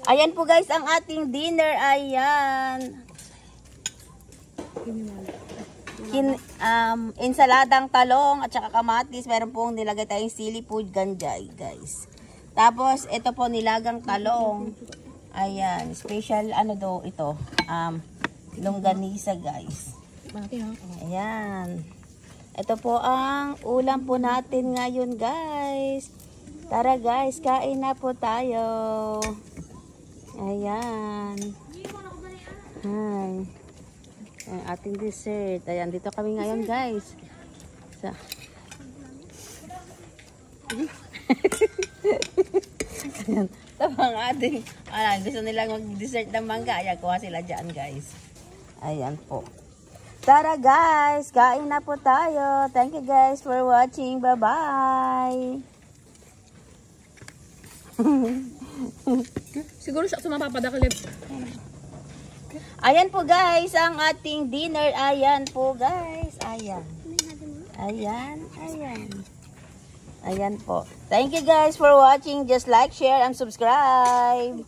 Ayan po guys ang ating dinner. Ayan. Insaladang talong at saka kamatis. Meron pong nilagay tayong sili food ganjay guys. Tapos ito po nilagang talong. Ayan. Special ano do ito. Longganisa guys. Ayan. Ito po ang ulam po natin ngayon guys. Tara guys, kain na po tayo. Ayan. Hi. Ang ating dessert. Ayan, dito kami ngayon guys. Ayan. Ito ang ating, gusto nilang mag-dessert ng mangga. Ayan, kuha sila dyan guys. Ayan po. Tara guys, kain na po tayo. Thank you guys for watching. Bye-bye. Siguro siya sumapapadakilip. Ayan po guys, ang ating dinner. Ayan po guys. Ayan. Ayan, ayan. Ayan po. Thank you guys for watching. Just like, share, and subscribe.